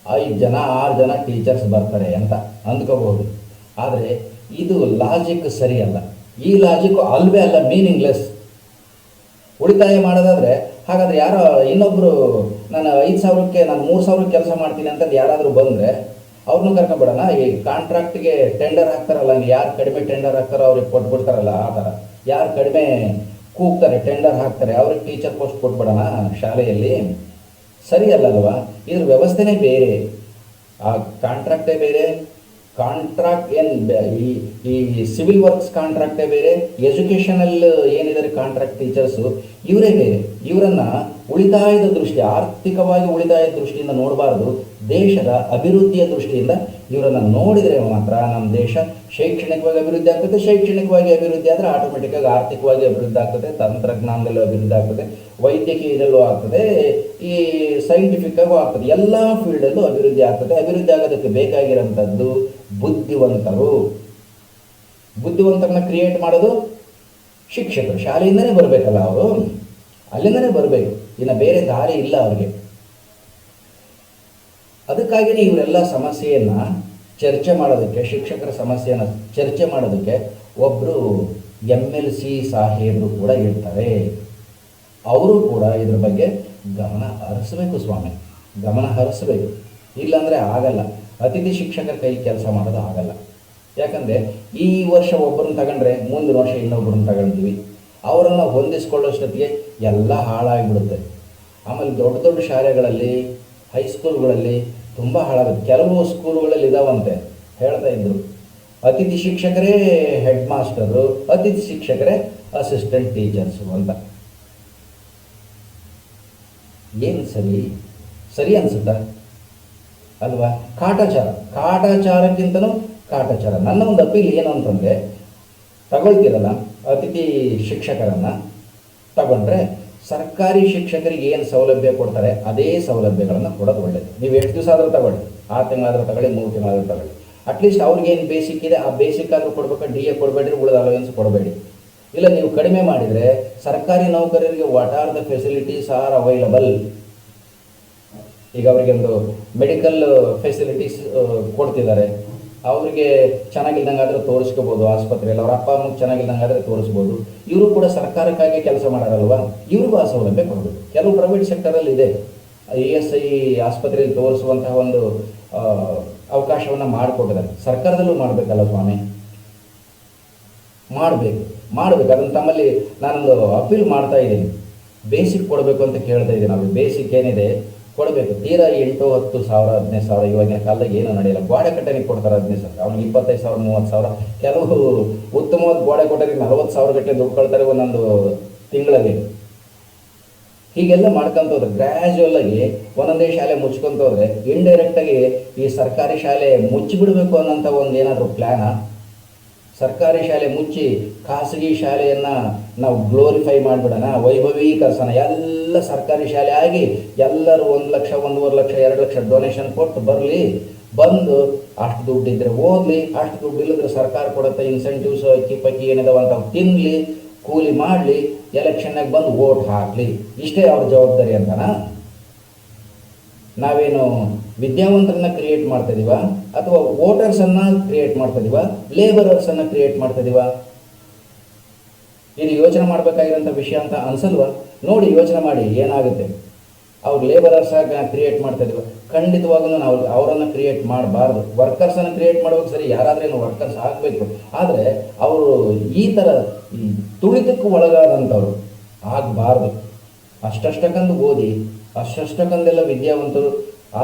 5 ಜನ 6 ಜನ ಟೀಚರ್ಸ್ ಬರ್ತಾರೆ ಅಂತ ಅಂದ್ಕೋಬಹುದು. ಆದರೆ ಇದು ಲಾಜಿಕ್ ಸರಿಯಲ್ಲ. ಈ ಲಾಜಿಕ್ಕು ಅಲ್ವೇ ಅಲ್ಲ, ಮೀನಿಂಗ್ಲೆಸ್. ಉಳಿತಾಯ ಮಾಡೋದಾದರೆ ಹಾಗಾದರೆ ಯಾರೋ ಇನ್ನೊಬ್ಬರು ನಾನು 5,000ಕ್ಕೆ ನಾನು 3,000 ಕೆಲಸ ಮಾಡ್ತೀನಿ ಅಂತಂದು ಯಾರಾದರೂ ಬಂದರೆ ಅವ್ರನ್ನೂ ಕರ್ಕೊಂಡ್ಬಿಡೋಣ. ಈ ಕಾಂಟ್ರಾಕ್ಟ್ಗೆ ಟೆಂಡರ್ ಹಾಕ್ತಾರಲ್ಲ, ಯಾರು ಕಡಿಮೆ ಟೆಂಡರ್ ಹಾಕ್ತಾರೋ ಅವ್ರಿಗೆ ಕೊಟ್ಬಿಡ್ತಾರಲ್ಲ, ಆ ಥರ ಯಾರು ಕಡಿಮೆ ಕೂಗ್ತಾರೆ, ಟೆಂಡರ್ ಹಾಕ್ತಾರೆ, ಅವ್ರಿಗೆ ಟೀಚರ್ ಪೋಸ್ಟ್ ಕೊಟ್ಬಿಡೋಣ ಶಾಲೆಯಲ್ಲಿ. ಸರಿ ಅಲ್ಲಲ್ವಾ? ಇದ್ರ ವ್ಯವಸ್ಥೆನೇ ಬೇರೆ, ಆ ಕಾಂಟ್ರಾಕ್ಟೇ ಬೇರೆ. ಕಾಂಟ್ರಾಕ್ಟ್ ಏನು ಈ ಸಿವಿಲ್ ವರ್ಕ್ಸ್ ಕಾಂಟ್ರಾಕ್ಟೇ ಬೇರೆ, ಎಜುಕೇಷನಲ್ ಏನಿದ್ದಾರೆ ಕಾಂಟ್ರಾಕ್ಟ್ ಟೀಚರ್ಸು ಇವರೇ ಬೇರೆ. ಇವರನ್ನು ಉಳಿತಾಯದ ದೃಷ್ಟಿ, ಆರ್ಥಿಕವಾಗಿ ಉಳಿತಾಯದ ದೃಷ್ಟಿಯಿಂದ ನೋಡಬಾರ್ದು, ದೇಶದ ಅಭಿವೃದ್ಧಿಯ ದೃಷ್ಟಿಯಿಂದ ಇವರನ್ನು ನೋಡಿದರೆ ಮಾತ್ರ ನಮ್ಮ ದೇಶ ಶೈಕ್ಷಣಿಕವಾಗಿ ಅಭಿವೃದ್ಧಿ ಆಗ್ತದೆ. ಶೈಕ್ಷಣಿಕವಾಗಿ ಅಭಿವೃದ್ಧಿ ಆದರೆ ಆಟೋಮೆಟಿಕ್ಕಾಗಿ ಆರ್ಥಿಕವಾಗಿ ಅಭಿವೃದ್ಧಿ ಆಗ್ತದೆ, ತಂತ್ರಜ್ಞಾನದಲ್ಲೂ ಅಭಿವೃದ್ಧಿ ಆಗ್ತದೆ, ವೈದ್ಯಕೀಯದಲ್ಲೂ ಆಗ್ತದೆ, ಈ ಸೈಂಟಿಫಿಕ್ಕಾಗೂ ಆಗ್ತದೆ. ಎಲ್ಲ ಫೀಲ್ಡಲ್ಲೂ ಅಭಿವೃದ್ಧಿ ಆಗ್ತದೆ. ಅಭಿವೃದ್ಧಿ ಆಗೋದಕ್ಕೆ ಬೇಕಾಗಿರೋಂಥದ್ದು ಬುದ್ಧಿವಂತರು. ಬುದ್ಧಿವಂತರನ್ನ ಕ್ರಿಯೇಟ್ ಮಾಡೋದು ಶಿಕ್ಷಕರು. ಶಾಲೆಯಿಂದನೇ ಬರಬೇಕಲ್ಲ, ಅವರು ಅಲ್ಲಿಂದನೇ ಬರಬೇಕು, ಇನ್ನು ಬೇರೆ ದಾರಿ ಇಲ್ಲ ಅವ್ರಿಗೆ. ಅದಕ್ಕಾಗಿಯೇ ಇವರೆಲ್ಲ ಸಮಸ್ಯೆಯನ್ನು ಚರ್ಚೆ ಮಾಡೋದಕ್ಕೆ, ಶಿಕ್ಷಕರ ಸಮಸ್ಯೆಯನ್ನು ಚರ್ಚೆ ಮಾಡೋದಕ್ಕೆ ಒಬ್ಬರು MLC ಸಾಹೇಬರು ಕೂಡ ಇರ್ತಾರೆ. ಅವರು ಕೂಡ ಇದ್ರ ಬಗ್ಗೆ ಗಮನ ಹರಿಸಬೇಕು ಸ್ವಾಮಿ, ಗಮನ ಹರಿಸಬೇಕು. ಇಲ್ಲಾಂದರೆ ಆಗಲ್ಲ. ಅತಿಥಿ ಶಿಕ್ಷಕರ ಕೈ ಕೆಲಸ ಮಾಡೋದು ಆಗಲ್ಲ. ಯಾಕಂದರೆ ಈ ವರ್ಷ ಒಬ್ಬರನ್ನ ತಗೊಂಡ್ರೆ ಮುಂದಿನ ವರ್ಷ ಇನ್ನೊಬ್ಬರನ್ನ ತಗೊಂಡ್ತೀವಿ. ಅವರನ್ನು ಹೊಂದಿಸ್ಕೊಳ್ಳೋಷ್ಟೊತ್ತಿಗೆ ಎಲ್ಲ ಹಾಳಾಗಿಬಿಡುತ್ತೆ. ಆಮೇಲೆ ದೊಡ್ಡ ದೊಡ್ಡ ಶಾಲೆಗಳಲ್ಲಿ, ಹೈಸ್ಕೂಲ್ಗಳಲ್ಲಿ ತುಂಬ ಹಾಳಾಗುತ್ತೆ. ಕೆಲವು ಸ್ಕೂಲುಗಳಲ್ಲಿ ಇದಾವಂತೆ, ಹೇಳ್ತಾ ಇದ್ದರು, ಅತಿಥಿ ಶಿಕ್ಷಕರೇ ಹೆಡ್ ಮಾಸ್ಟರು, ಅತಿಥಿ ಶಿಕ್ಷಕರೇ ಅಸಿಸ್ಟೆಂಟ್ ಟೀಚರ್ಸು ಅಂತ. ಏನು ಸರಿ ಅನಿಸುತ್ತಾ ಅಲ್ವಾ? ಕಾಟಾಚಾರಕ್ಕಿಂತನೂ ಕಾಟಾಚಾರ. ನನ್ನ ಒಂದು ಅಪೀಲ್ ಏನು ಅಂತಂದರೆ, ತಗೊಳ್ತಿರಲ್ಲ ಅತಿಥಿ ಶಿಕ್ಷಕರನ್ನು ತಗೊಂಡ್ರೆ ಸರ್ಕಾರಿ ಶಿಕ್ಷಕರಿಗೆ ಏನು ಸೌಲಭ್ಯ ಕೊಡ್ತಾರೆ ಅದೇ ಸೌಲಭ್ಯಗಳನ್ನು ಕೊಡೋದು ಒಳ್ಳೆಯದು. ನೀವು ಎಷ್ಟು ದಿವಸ ಆದರೂ ತಗೊಳ್ಳಿ, 6 ತಿಂಗಳಾದರೂ ತಗೊಳ್ಳಿ, 3 ತಿಂಗಳಾದರೂ ತಗೊಳ್ಳಿ. ಅಟ್ಲೀಸ್ಟ್ ಅವ್ರಿಗೇನು ಬೇಸಿಕ್ ಇದೆ ಆ ಬೇಸಿಕ್ ಆದರೂ ಕೊಡಬೇಕು. DA ಕೊಡಬೇಡಿ, ಉಳಿದ ಅಲವೆನ್ಸ್ ಕೊಡಬೇಡಿ. ಇಲ್ಲ ನೀವು ಕಡಿಮೆ ಮಾಡಿದರೆ ಸರ್ಕಾರಿ ನೌಕರರಿಗೆ what are the facilities are available, ಈಗ ಅವರಿಗೆ ಒಂದು ಮೆಡಿಕಲ್ ಫೆಸಿಲಿಟೀಸ್ ಕೊಡ್ತಿದ್ದಾರೆ. ಅವರಿಗೆ ಚೆನ್ನಾಗಿಲ್ದಂಗೆ ಆದರೆ ತೋರಿಸ್ಕೋಬೋದು ಆಸ್ಪತ್ರೆಯಲ್ಲಿ, ಅವ್ರ ಅಪ್ಪ ಅಮ್ಮಗೆ ಚೆನ್ನಾಗಿಲ್ದಂಗೆ ಆದರೆ ತೋರಿಸ್ಬೋದು. ಇವರು ಕೂಡ ಸರ್ಕಾರಕ್ಕಾಗಿ ಕೆಲಸ ಮಾಡಾರಲ್ವ, ಇವ್ರಿಗೂ ಆ ಸೌಲಭ್ಯ ಕೊಡಬೇಕು. ಕೆಲವು ಪ್ರೈವೇಟ್ ಸೆಕ್ಟರಲ್ಲಿ ಇದೆ, ESI ಆಸ್ಪತ್ರೆಯಲ್ಲಿ ತೋರಿಸುವಂತಹ ಒಂದು ಅವಕಾಶವನ್ನು ಮಾಡಿಕೊಟ್ಟಿದ್ದಾರೆ. ಸರ್ಕಾರದಲ್ಲೂ ಮಾಡಬೇಕಲ್ಲ ಸ್ವಾಮಿ, ಮಾಡಬೇಕು. ಅದನ್ನು ತಮ್ಮಲ್ಲಿ ನಾನೊಂದು ಅಪೀಲ್ ಮಾಡ್ತಾ ಇದ್ದೀನಿ. ಬೇಸಿಕ್ ಕೊಡಬೇಕು ಅಂತ ಕೇಳ್ತಾ ಇದ್ದೀನಿ. ನಾವು ಬೇಸಿಕ್ ಏನಿದೆ ಕೊಡಬೇಕು. ತೀರಾ 8, 10 ಸಾವಿರ 15 ಸಾವಿರ ಇವಾಗಿನ ಕಾಲದಾಗ ಏನೂ ನಡೆಯಲ್ಲ. ಗೋಡೆ ಕಟ್ಟನಿಗೆ ಕೊಡ್ತಾರೆ 15 ಸಾವಿರ, ಅವ್ನಿಗೆ 25 ಸಾವಿರ 30 ಸಾವಿರ. ಕೆಲವು ಉತ್ತಮವಾದ ಗೋಡೆ ಕೊಟ್ಟರಿಗೆ 40 ಸಾವಿರ ಗಟ್ಟಲೆ ದುಡ್ಡು ಕೊಡ್ತಾರೆ ಒಂದೊಂದು ತಿಂಗಳಲ್ಲಿ. ಹೀಗೆಲ್ಲ ಮಾಡ್ಕೊಂತ ಹೋದ್ರೆ ಗ್ರ್ಯಾಜುವಲ್ ಆಗಿ ಒಂದೊಂದೇ ಶಾಲೆ ಮುಚ್ಕೊಂತ ಹೋದ್ರೆ ಇಂಡೈರೆಕ್ಟಾಗಿ ಈ ಸರ್ಕಾರಿ ಶಾಲೆ ಮುಚ್ಚಿಬಿಡಬೇಕು ಅನ್ನೋಂಥ ಒಂದು ಏನಾದರೂ ಪ್ಲ್ಯಾನ. ಸರ್ಕಾರಿ ಶಾಲೆ ಮುಚ್ಚಿ ಖಾಸಗಿ ಶಾಲೆಯನ್ನು ನಾವು ಗ್ಲೋರಿಫೈ ಮಾಡಿಬಿಡೋಣ, ವೈಭವೀಕರಿಸೋಣ. ಎಲ್ಲ ಸರ್ಕಾರಿ ಶಾಲೆ ಆಗಿ ಎಲ್ಲರೂ 1 ಲಕ್ಷ 1.5 ಲಕ್ಷ 2 ಲಕ್ಷ ಡೊನೇಷನ್ ಕೊಟ್ಟು ಬರಲಿ, ಬಂದು ಅಷ್ಟು ದುಡ್ಡಿದ್ರೆ ಓದಲಿ, ಅಷ್ಟು ದುಡ್ಡು ಇಲ್ಲದ್ರೆ ಸರ್ಕಾರ ಕೊಡುತ್ತೆ ಇನ್ಸೆಂಟಿವ್ಸ್ ಅಕ್ಕಿ ಪಕ್ಕಿ ಏನಿದಾವಂತ ತಿನ್ನಲಿ, ಕೂಲಿ ಮಾಡಲಿ, ಎಲೆಕ್ಷನ್ನಾಗ ಬಂದು ವೋಟ್ ಹಾಕಲಿ. ಇಷ್ಟೇ ಅವ್ರ ಜವಾಬ್ದಾರಿ ಅಂತನಾ? ನಾವೇನು ವಿದ್ಯಾವಂತರನ್ನ ಕ್ರಿಯೇಟ್ ಮಾಡ್ತಾ ಇದೀವ ಅಥವಾ ವೋಟರ್ಸನ್ನು ಕ್ರಿಯೇಟ್ ಮಾಡ್ತಾ ಇದೀವ, ಲೇಬರರ್ಸನ್ನು ಕ್ರಿಯೇಟ್ ಮಾಡ್ತಾ ಇದೀವ? ಇದು ಯೋಚನೆ ಮಾಡಬೇಕಾಗಿರೋಂಥ ವಿಷಯ ಅಂತ ಅನ್ಸಲ್ವಾ? ನೋಡಿ, ಯೋಚನೆ ಮಾಡಿ ಏನಾಗುತ್ತೆ. ಅವ್ರು ಲೇಬರರ್ಸ್ ಆಗಿ ಕ್ರಿಯೇಟ್ ಮಾಡ್ತಾ ಇದೀವ, ಖಂಡಿತವಾಗೂ ನಾವು ಅವರನ್ನು ಕ್ರಿಯೇಟ್ ಮಾಡಬಾರ್ದು. ವರ್ಕರ್ಸನ್ನು ಕ್ರಿಯೇಟ್ ಮಾಡ್ಬೇಕು, ಸರಿ, ಯಾರಾದ್ರೇನು ವರ್ಕರ್ಸ್ ಆಗಬೇಕು. ಆದರೆ ಅವರು ಈ ಥರ ತುಳಿತಕ್ಕೆ ಒಳಗಾದಂಥವ್ರು ಆಗಬಾರ್ದು. ಅಷ್ಟಕ್ಕಂದು ಓದಿ, ಅಷ್ಟಕ್ಕಂದೆಲ್ಲ ವಿದ್ಯಾವಂತರು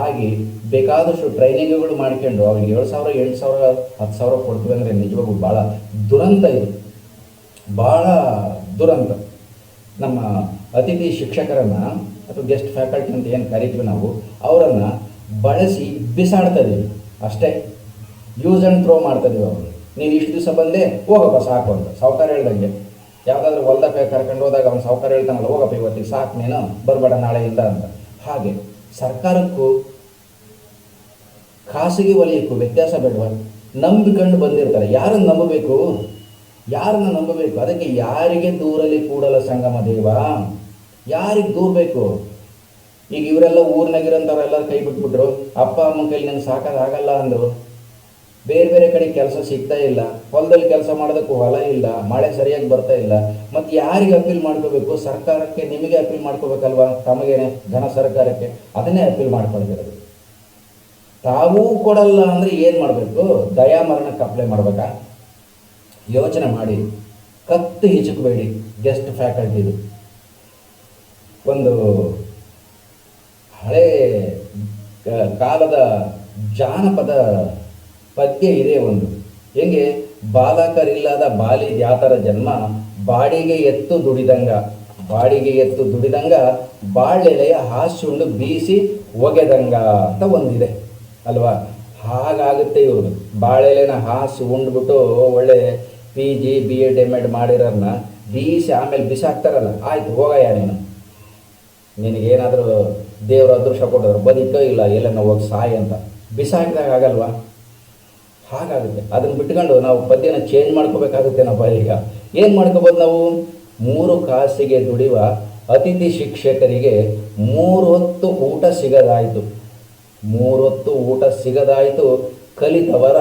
ಆಗಿ ಬೇಕಾದಷ್ಟು ಟ್ರೈನಿಂಗ್ಗಳು ಮಾಡ್ಕೊಂಡು ಅವ್ರಿಗೆ 7,000 8,000 10,000 ಕೊಡ್ತೀವಿ ಅಂದರೆ ನಿಜವಾಗೂ ಭಾಳ ದುರಂತ. ಇದು ಭಾಳ ದುರಂತ. ನಮ್ಮ ಅತಿಥಿ ಶಿಕ್ಷಕರನ್ನು ಅಥವಾ ಗೆಸ್ಟ್ ಫ್ಯಾಕಲ್ಟಿ ಅಂತ ಏನು ಕರಿತೀವಿ ನಾವು, ಅವರನ್ನು ಬಳಸಿ ಬಿಸಾಡ್ತಾ ಇದೀವಿ ಅಷ್ಟೇ. ಯೂಸ್ ಆ್ಯಂಡ್ ಥ್ರೋ ಮಾಡ್ತಾ ಇದೀವಿ ಅವ್ರಿಗೆ. ನೀನು ಇಷ್ಟು ದಿವಸ ಬಂದೆ, ಹೋಗಪ್ಪ ಸಾಕು ಅಂತ ಸಾವುಕಾರ ಹೇಳ್ದಂಗೆ. ಯಾವುದಾದ್ರೂ ಹೊಲ್ದಾಗ ಕರ್ಕೊಂಡು ಹೋದಾಗ ಅವ್ನು ಸಾವುಕಾರ ಹೇಳ್ತಾನಲ್ಲ, ಹೋಗಪ್ಪ ಇವತ್ತಿಗೆ ಸಾಕು, ನೀನು ಬರಬೇಡ ನಾಳೆಯಿಂದ ಅಂತ. ಹಾಗೆ ಸರ್ಕಾರಕ್ಕೂ ಖಾಸಗಿ ವಲಯಕ್ಕೂ ವ್ಯತ್ಯಾಸ ಬೇಡವ? ನಂಬಿಕೊಂಡು ಬಂದಿರ್ತಾರೆ. ಯಾರನ್ನು ನಂಬಬೇಕು? ಯಾರನ್ನು ನಂಬಬೇಕು? ಅದಕ್ಕೆ ಯಾರಿಗೆ ದೂರಲಿ ಕೂಡಲ ಸಂಗಮ ದೇವ, ಯಾರಿಗೆ ದೂರಬೇಕು? ಈಗ ಇವರೆಲ್ಲ ಊರಿನಾಗಿರೋಂಥವ್ರೆಲ್ಲರೂ ಕೈ ಬಿಟ್ಬಿಟ್ರು, ಅಪ್ಪ ಅಮ್ಮನ ಕೈಲಿ ನನಗೆ ಸಾಕಾಗಲ್ಲ ಅಂದರು. ಬೇರೆ ಬೇರೆ ಕಡೆ ಕೆಲಸ ಸಿಗ್ತಾ ಇಲ್ಲ, ಹೊಲದಲ್ಲಿ ಕೆಲಸ ಮಾಡೋದಕ್ಕೂ ಹೊಲ ಇಲ್ಲ, ಮಳೆ ಸರಿಯಾಗಿ ಬರ್ತಾ ಇಲ್ಲ. ಮತ್ತು ಯಾರಿಗೆ ಅಪೀಲ್ ಮಾಡ್ಕೋಬೇಕು? ಸರ್ಕಾರಕ್ಕೆ, ನಿಮಗೆ ಅಪೀಲ್ ಮಾಡ್ಕೋಬೇಕಲ್ವಾ? ತಮಗೇನೆ ಘನ ಸರ್ಕಾರಕ್ಕೆ ಅದನ್ನೇ ಅಪೀಲ್ ಮಾಡ್ಕೊಳ್ತಿರೋದು. ತಾವೂ ಕೊಡಲ್ಲ ಅಂದರೆ ಏನು ಮಾಡಬೇಕು? ದಯಾಮರಣಕ್ಕೆ ಅಪ್ಲೈ ಮಾಡ್ಬೇಕಾ? ಯೋಚನೆ ಮಾಡಿ. ಕತ್ತು ಹಿಚಕಬೇಡಿ ಗೆಸ್ಟ್ ಫ್ಯಾಕಲ್ಟಿದು. ಒಂದು ಹಳೇ ಕಾಲದ ಜಾನಪದ ಪದ್ಯ ಇದೆ ಒಂದು. ಹೆಂಗೆ? ಬಾಲಕರಿಲ್ಲದ ಬಾಲಿ ಜಾತರ ಜನ್ಮ, ಬಾಡಿಗೆ ಎತ್ತು ದುಡಿದಂಗ ಬಾಳೆಲೆಯ ಹಾಸುಂಡು ಬೀಸಿ ಒಗೆದಂಗ ಅಂತ ಒಂದಿದೆ ಅಲ್ವಾ? ಹಾಗಾಗುತ್ತೆ ಇವ್ರದ್ದು. ಬಾಳೆಲೆನ ಹಾಸು ಉಂಡ್ಬಿಟ್ಟು ಒಳ್ಳೆ PG BEd MAd ಮಾಡಿರೋರನ್ನ ಬೀಸಿ ಆಮೇಲೆ ಬಿಸಾಕ್ತಾರಲ್ಲ, ಆಯ್ತು ಹೋಗಯ್ಯ ನಿನಗೇನಾದರೂ ದೇವ್ರ ಅದೃಷ್ಟ ಕೊಟ್ಟರು, ಬದುಕೋ ಇಲ್ಲ ಎಲ್ಲನ ಹೋಗಿ ಸಾಯಿ ಅಂತ ಬಿಸಾಕಿದಾಗ ಆಗಲ್ವಾ? ಹಾಗಾಗುತ್ತೆ. ಅದನ್ನು ಬಿಟ್ಕೊಂಡು ನಾವು ಪದ್ಯನ ಚೇಂಜ್ ಮಾಡ್ಕೋಬೇಕಾಗುತ್ತೇನಪ್ಪ. ಈಗ ಏನು ಮಾಡ್ಕೋಬೋದು ನಾವು? 3 ಕಾಸಿಗೆ ದುಡಿಯುವ ಅತಿಥಿ ಶಿಕ್ಷಕರಿಗೆ 3 ಹೊತ್ತು ಊಟ ಸಿಗದಾಯಿತು. 3 ಹೊತ್ತು ಊಟ ಸಿಗದಾಯಿತು, ಕಲಿತವರ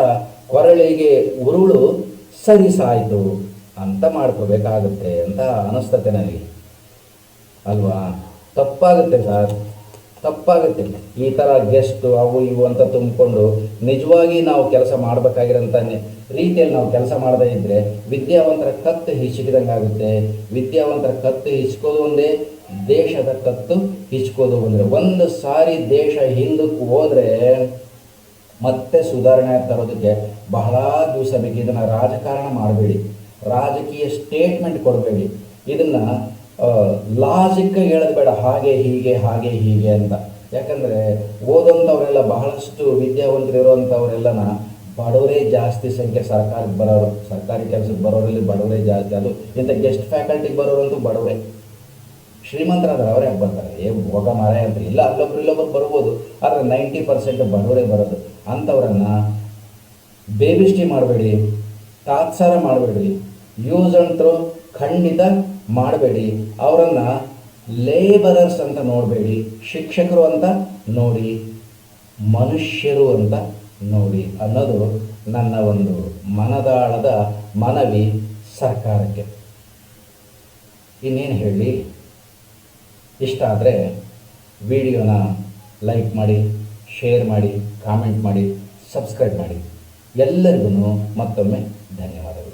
ಕೊರಳಿಗೆ ಉರುಳು ಸರಿಸಾಯಿತು ಅಂತ ಮಾಡ್ಕೋಬೇಕಾಗುತ್ತೆ ಅಂತ ಅನಿಸ್ತತೆ ನನಗೆ, ಅಲ್ವಾ? ತಪ್ಪಾಗುತ್ತೆ ಸರ್, ತಪ್ಪಾಗುತ್ತೆ. ಈ ಥರ ಗೆಸ್ಟು ಅವು ಇವು ಅಂತ ತುಂಬಿಕೊಂಡು ನಿಜವಾಗಿ ನಾವು ಕೆಲಸ ಮಾಡಬೇಕಾಗಿರೋಂಥ ರೀತಿಯಲ್ಲಿ ನಾವು ಕೆಲಸ ಮಾಡದೇ ಇದ್ದರೆ ವಿದ್ಯಾವಂತರ ಕತ್ತು ಹಿಚ್ಕಿದಂಗೆ ಆಗುತ್ತೆ. ವಿದ್ಯಾವಂತರ ಕತ್ತು ಹಿಚ್ಕೋದು ಒಂದೇ, ದೇಶದ ಕತ್ತು ಹಿಚ್ಕೋದು ಒಂದೇ. ಒಂದು ಸಾರಿ ದೇಶ ಹಿಂದಕ್ಕೆ ಹೋದರೆ ಮತ್ತೆ ಸುಧಾರಣೆ ತರೋದಕ್ಕೆ ಬಹಳ ದಿವಸ ಬೇಕು. ಇದನ್ನು ರಾಜಕಾರಣ ಮಾಡಬೇಡಿ, ರಾಜಕೀಯ ಸ್ಟೇಟ್ಮೆಂಟ್ ಕೊಡಬೇಡಿ, ಇದನ್ನು ಲಾಜಿಕ್ಕಾಗಿ ಹೇಳೋದು ಬೇಡ, ಹಾಗೆ ಹೀಗೆ ಅಂತ. ಯಾಕಂದರೆ ಓದೋಂಥವರೆಲ್ಲ, ಬಹಳಷ್ಟು ವಿದ್ಯಾವಂತರು ಇರೋವಂಥವರೆಲ್ಲನ ಬಡವರೇ ಜಾಸ್ತಿ ಸಂಖ್ಯೆ ಸರ್ಕಾರಕ್ಕೆ ಬರೋರು, ಸರ್ಕಾರಿ ಕೆಲಸಕ್ಕೆ ಬರೋರಲ್ಲಿ ಬಡವರೇ ಜಾಸ್ತಿ. ಅದು ಇಂಥ ಗೆಸ್ಟ್ ಫ್ಯಾಕಲ್ಟಿಗೆ ಬರೋರಂತೂ ಬಡವರೇ. ಶ್ರೀಮಂತರಾದ್ರೆ ಅವರೇ ಬರ್ತಾರೆ, ಹೋಗ ಮಾರಾಯ ಅಂತ ಇಲ್ಲ, ಇಲ್ಲೊಬ್ರು ಬರ್ಬೋದು, ಆದರೆ 90% ಬಡವರೇ ಬರೋದು. ಅಂಥವ್ರನ್ನು ಬೇಬಿಸ್ಟಿ ಮಾಡಬೇಡಿ, ತಾತ್ಸಾರ ಮಾಡಬೇಡಿ, ಯೂಸ್ ಆ್ಯಂಡ್ ಥ್ರೋ ಖಂಡಿತ ಮಾಡಬೇಡಿ. ಅವರನ್ನು ಲೇಬರರ್ಸ್ ಅಂತ ನೋಡಬೇಡಿ, ಶಿಕ್ಷಕರು ಅಂತ ನೋಡಿ, ಮನುಷ್ಯರು ಅಂತ ನೋಡಿ ಅನ್ನೋದು ನನ್ನ ಒಂದು ಮನದಾಳದ ಮನವಿ ಸರ್ಕಾರಕ್ಕೆ. ಇನ್ನೇನು ಹೇಳಿ, ಇಷ್ಟ ಆದರೆ ವಿಡಿಯೋನ ಲೈಕ್ ಮಾಡಿ, ಶೇರ್ ಮಾಡಿ, ಕಾಮೆಂಟ್ ಮಾಡಿ, ಸಬ್ಸ್ಕ್ರೈಬ್ ಮಾಡಿ. ಎಲ್ಲರಿಗೂ ಮತ್ತೊಮ್ಮೆ ಧನ್ಯವಾದಗಳು.